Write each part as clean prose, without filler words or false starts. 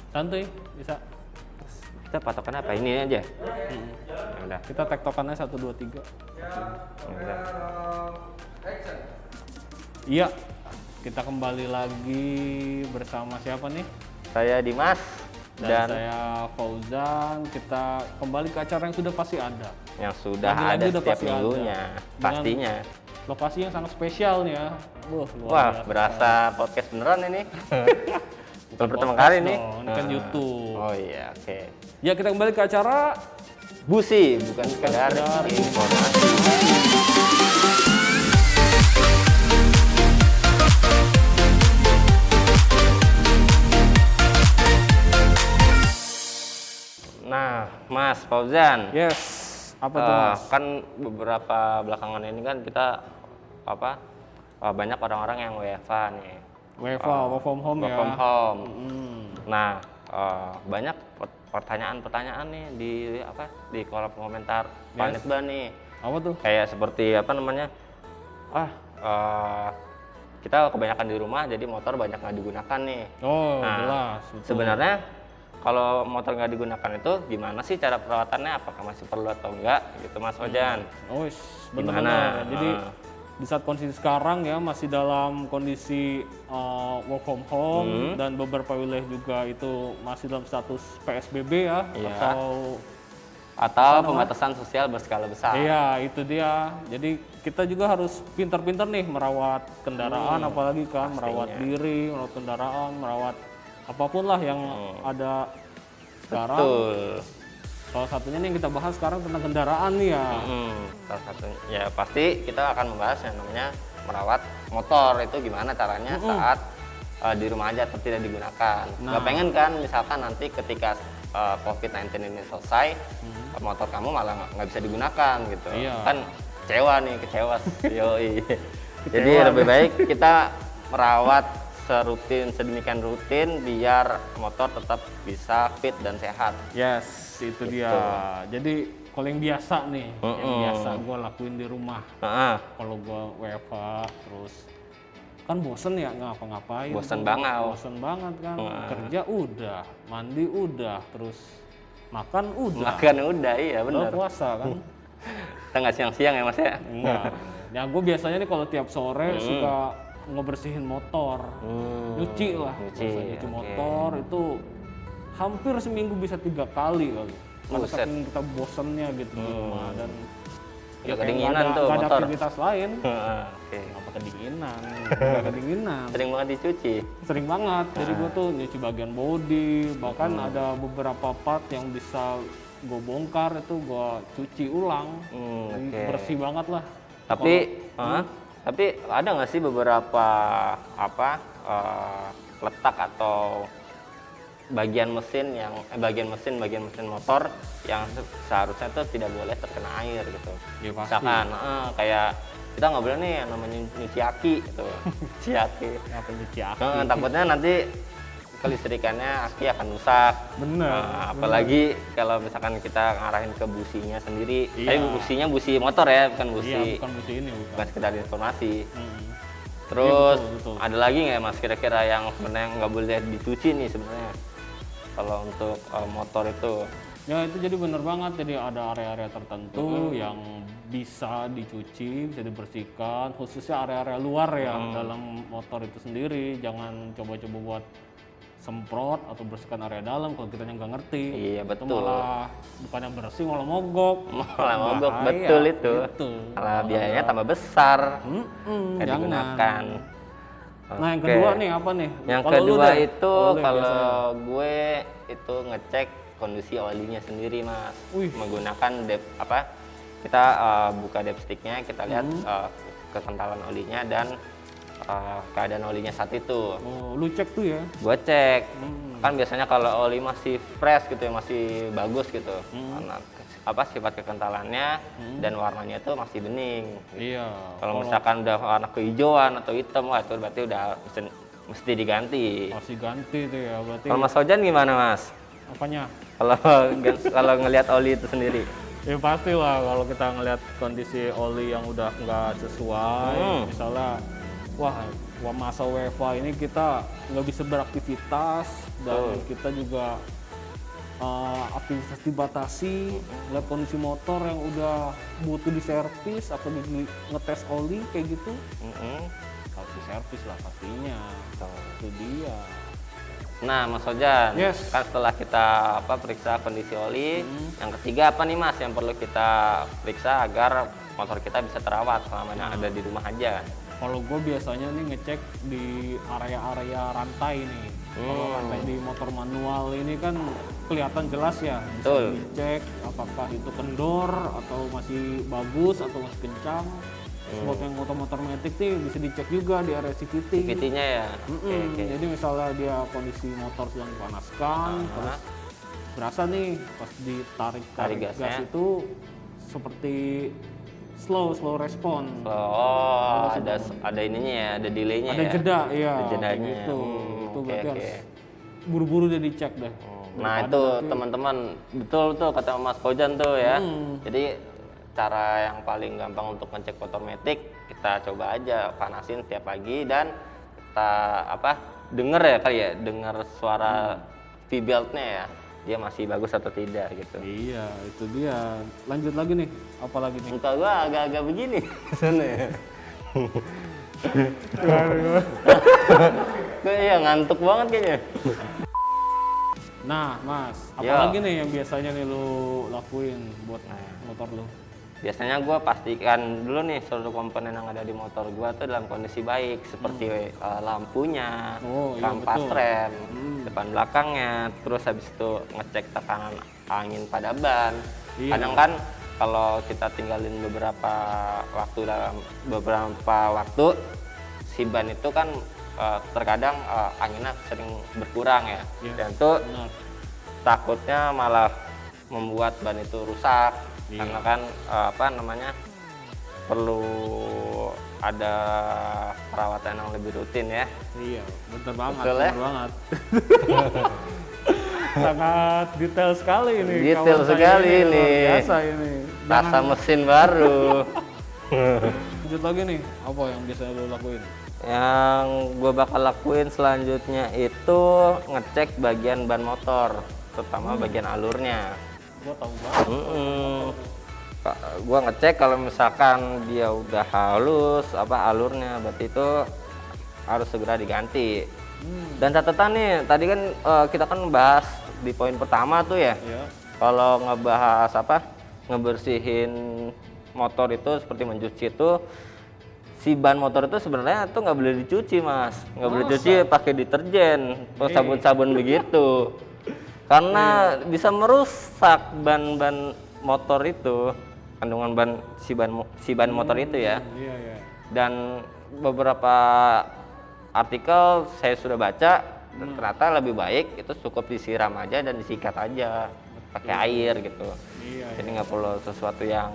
Santuy, bisa. Kita patokan apa? Ini aja. Ya udah. Kita tektokannya 1 2 3. Ya udah. Iya. Kita kembali lagi bersama siapa nih? Saya Dimas Dan dan saya Fauzan. Kita kembali ke acara yang sudah pasti ada. yang sudah Lagi-lagi ada udah setiap pasti ada. minggunya, Dengan pastinya. Lokasi yang sangat spesial nih ya. Luar Wah, biasa. berasa podcast beneran ini. Bukan Baru pertama podcast kali nih. dong, ini kan YouTube. Oh iya, oke. Ya, kita kembali ke acara Busi, bukan sekedar sekedar informasi. Nah, Mas Fauzan, Yes. Apa tuh, Mas? kan beberapa belakangan ini kan kita banyak orang-orang yang WFH nih. WFH, work from home Work ya. from home. Hmm. Nah, banyak pertanyaan-pertanyaan nih di kolom komentar Planet Ban nih. Apa tuh? Kayak seperti kita kebanyakan di rumah jadi motor banyak nggak digunakan nih. Oh, Nah, jelas. Betul. Sebenarnya kalau motor nggak digunakan itu gimana sih cara perawatannya? Apakah masih perlu atau enggak? Gitu Mas Ojan. Oh, Gimana? benar-benar. Jadi Ah. di saat kondisi sekarang ya masih dalam kondisi work from home dan beberapa wilayah juga itu masih dalam status PSBB ya, Iya. atau Atau pembatasan sosial berskala besar. iya, itu dia. Jadi kita juga harus pintar-pintar nih merawat kendaraan, apalagi kan merawat diri, merawat kendaraan, merawat apapun lah yang ada sekarang. Betul. Salah satunya nih yang kita bahas sekarang tentang kendaraan nih ya. Salah satunya ya pasti kita akan membahas yang namanya merawat motor itu gimana caranya saat di rumah aja atau tidak digunakan. Nggak pengen kan misalkan nanti ketika COVID-19 ini selesai motor kamu malah nggak bisa digunakan gitu. Iya. Kan kecewa. Yoi. Jadi Kecewa. lebih baik kita merawat sedemikian rutin biar motor tetap bisa fit dan sehat. Yes, itu dia. Jadi kalau yang biasa nih, yang biasa gue lakuin di rumah. Heeh. Kalau gue WFH terus kan bosen ya ngapa-ngapain. Bosen tuh. banget. Bosen banget kan. Kerja udah, mandi udah, terus makan udah. Makan udah, iya Lo benar. puasa kan? Kita nggak siang-siang ya Mas ya? Enggak. Ya gue biasanya nih kalau tiap sore suka ngebersihin motor. Nyuci lah. Nyuci oke. motor itu hampir seminggu bisa 3 kali kali. Karena Buset. saking kita bosennya gitu di rumah dan Udah kayak kedinginan nggak ada- tuh nggak ada motor. aktivitas lain. Oke. Apa kedinginan? Nggak kedinginan. Sering banget dicuci. Sering banget. Jadi gue tuh nyuci bagian body, bahkan ada beberapa part yang bisa gue bongkar itu gue cuci ulang. Jadi Oke. bersih banget lah. Tapi ada nggak sih beberapa letak atau bagian mesin motor yang seharusnya tuh tidak boleh terkena air gitu. Ya pasti. Misalkan kayak kita nggak boleh nih yang namanya nyuci aki gitu. Nyuci aki. Apa nyuci aki? Takutnya nanti kelistrikannya aki akan rusak. Bener. Apalagi kalau misalkan kita ngarahin ke businya sendiri. Iya. Tapi businya busi motor ya, bukan Iya, busi, bukan busi ini bukan. bukan sekedar informasi. Hmm. Terus Iya, betul. ada lagi nggak Mas kira-kira yang sebenarnya nggak boleh dicuci nih sebenarnya kalau untuk motor itu? Ya itu jadi bener banget, jadi ada area-area tertentu yang bisa dicuci, bisa dibersihkan, khususnya area-area luar ya dalam motor itu sendiri. Jangan coba-coba buat semprot atau bersihkan area dalam kalau kita nggak ngerti. Iya, Itu betul. malah bukannya bersih malah mogok. Malah mogok, Bahaya, betul itu. gitu. Malah biayanya tambah besar. Nggak Jangan. digunakan. Nah yang Oke. kedua nih apa nih? Yang Kalau lu kedua deh, itu lu yang kalau biasanya. gue itu ngecek kondisi olinya sendiri Mas. Wih. Menggunakan kita buka dipsticknya, kita lihat kekentalan olinya dan keadaan olinya saat itu. Oh, lu cek tuh ya. Gue cek, kan biasanya kalau oli masih fresh gitu ya, masih bagus gitu. Karena sifat kekentalannya dan warnanya itu masih bening. Iya. Kalau misalkan udah warna kehijauan atau hitam, wah itu berarti udah mesti diganti. masih ganti tuh ya berarti. Kalau Mas Ojan gimana Mas? Apanya? Kalau ngelihat oli itu sendiri? Ya pasti lah kalau kita ngelihat kondisi oli yang udah nggak sesuai, misalnya wah masa WFH ini kita nggak bisa beraktivitas dan kita juga aktivitas dibatasi, lihat kondisi motor yang udah butuh diservis atau ngetes oli kayak gitu, harus diservis lah pastinya. Itu dia. Nah, Mas Ojan, Yes. kan setelah kita periksa kondisi oli, yang ketiga apa nih Mas yang perlu kita periksa agar motor kita bisa terawat selamanya ada di rumah aja? Kalau gue biasanya nih ngecek di area-area rantai nih. Kalau rantai di motor manual ini kan kelihatan jelas ya, bisa Betul. dicek apakah itu kendor atau masih bagus atau masih kencang. Buat yang motor matic nih bisa dicek juga di area CVT. CVT-nya ya. Oke. Jadi misalnya dia kondisi motor sedang dipanaskan, terus berasa nih pas ditarik Tarik gas gasnya. itu seperti slow respon. Oh, ada ininya ya, ada delay-nya Ada ya. jeda, iya. Ada jedanya. kayak gitu. Itu Oke, berarti oke. harus buru-buru dia dicek deh. Nah, itu teman-teman betul tuh kata Mas Ojan tuh ya. Jadi cara yang paling gampang untuk ngecek motor matic, kita coba aja panasin setiap pagi dan kita denger ya kali ya, denger suara V-belt-nya ya. Dia masih bagus atau tidak gitu. Iya, itu dia. Lanjut lagi nih, apa lagi nih? Muka gua agak-agak begini sana ya. Iya ngantuk banget kayaknya. Nah, Mas, apa Yo. lagi nih yang biasanya nih lu lakuin buat motor lu? Biasanya gua pastikan dulu nih seluruh komponen yang ada di motor gua tuh dalam kondisi baik seperti lampunya, Oh, iya, kampas betul. rem, depan belakangnya, terus habis itu ngecek tekanan angin pada ban. Iya. Kadang kan kalau kita tinggalin beberapa waktu si ban itu kan terkadang anginnya sering berkurang ya. Iya, Dan itu benar. takutnya malah membuat ban itu rusak. Iya. Karena kan perlu ada perawatan yang lebih rutin ya. Iya, bener banget, Betul ya? bener banget. Sangat detail sekali ini. Detail kawan saya sekali luar ini. Biasa ini. Rasa mesin baru. Lanjut lagi nih, apa yang biasanya lo lakuin? Yang gue bakal lakuin selanjutnya itu ngecek bagian ban motor, terutama bagian alurnya. Gua tahu banget. Gua ngecek kalau misalkan dia udah halus alurnya, berarti itu harus segera diganti. Dan catatan nih, tadi kan kita kan bahas di poin pertama tuh ya. Iya. Kalau ngebahas ngebersihin motor itu seperti mencuci itu, si ban motor itu sebenarnya tuh nggak boleh dicuci Mas, nggak boleh dicuci pakai deterjen atau sabun-sabun begitu. Karena bisa merusak ban motor itu, kandungan si ban motor itu ya. Iya, iya. Dan beberapa artikel saya sudah baca, dan ternyata lebih baik itu cukup disiram aja dan disikat aja pakai air gitu. Iya, Jadi nggak perlu sesuatu yang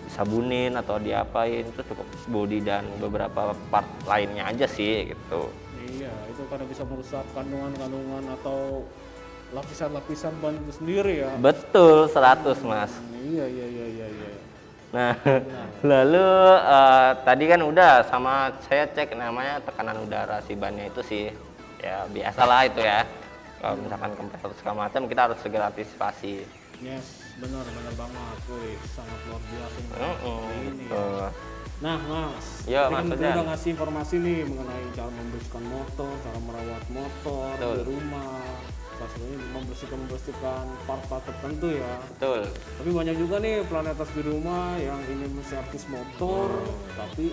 disabunin atau diapain, itu cukup bodi dan beberapa part lainnya aja sih gitu. Iya, itu karena bisa merusak kandungan-kandungan atau lapisan-lapisan ban itu sendiri ya. Betul 100 Mas. Iya. Nah, lalu tadi kan udah sama saya cek namanya tekanan udara si bannya itu sih. Ya biasalah itu ya. Kalau misalkan kompresor segala macam kita harus segera antisipasi. Yes, benar banget. Wih, sangat luar biasa nih. Ini ya. Betul. Nah, Mas, Yo, tadi kan Mas kita Ojan. udah ngasih informasi nih mengenai cara membersihkan motor, cara merawat motor Betul. di rumah. Pastinya membersihkan part-part tertentu ya. Betul. Tapi banyak juga nih planetas di rumah yang ingin menservis motor, tapi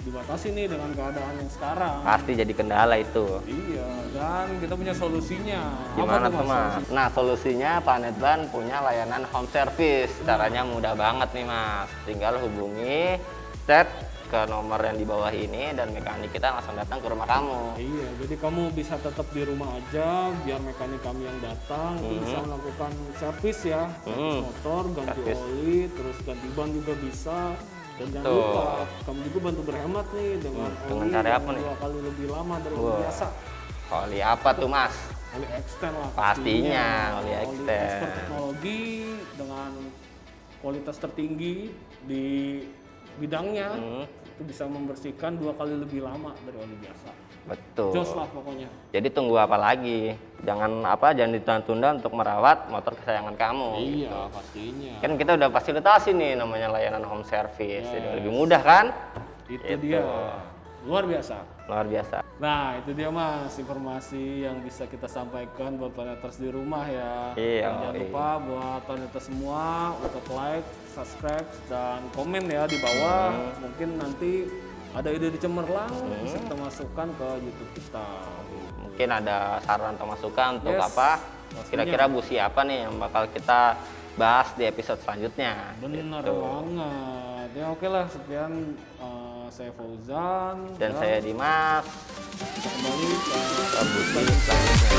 dibatasi nih dengan keadaan yang sekarang. Pasti jadi kendala itu. Iya, dan kita punya solusinya. Gimana Apa tuh Mas? Nah solusinya Planet Ban punya layanan home service. Caranya mudah banget nih Mas. Tinggal hubungi chat ke nomor yang di bawah ini dan mekanik kita langsung datang ke rumah kamu. Iya, jadi kamu bisa tetap di rumah aja, biar mekanik kami yang datang, itu bisa melakukan servis ya, servis motor, ganti Servis. oli, terus ganti ban juga bisa. Dan jangan Betul. lupa, kamu juga bantu berhemat nih dengan dengan oli cara yang apa nih? 2 kali lebih lama dari Wah. biasa. Oli apa tuh Mas? Oli extend lah Pastinya, oli expert extend. teknologi dengan kualitas tertinggi di bidangnya. Itu itu bisa membersihkan 2 kali lebih lama dari oli biasa. Betul. Jos lah pokoknya. Jadi tunggu apa lagi? Jangan ditunda-tunda untuk merawat motor kesayangan kamu. Iya, pastinya. Kan kita udah fasilitasi nih namanya layanan home service. Jadi lebih mudah kan? Itu dia. Luar biasa. Luar biasa. Nah, itu dia Mas, informasi yang bisa kita sampaikan buat Planeters di rumah ya. Iya, Dan jangan lupa buat Planeters semua untuk like, subscribe, dan komen ya di bawah. Mungkin nanti ada ide cemerlang bisa kita masukkan ke YouTube kita. Mungkin ada saran atau masukan untuk Yes, apa? pastinya. Kira-kira busi apa nih yang bakal kita bahas di episode selanjutnya? Benar Gitu. banget. Ya oke lah, sekian saya Fauzan Dan saya Dimas. kita kembali ke Busi selanjutnya.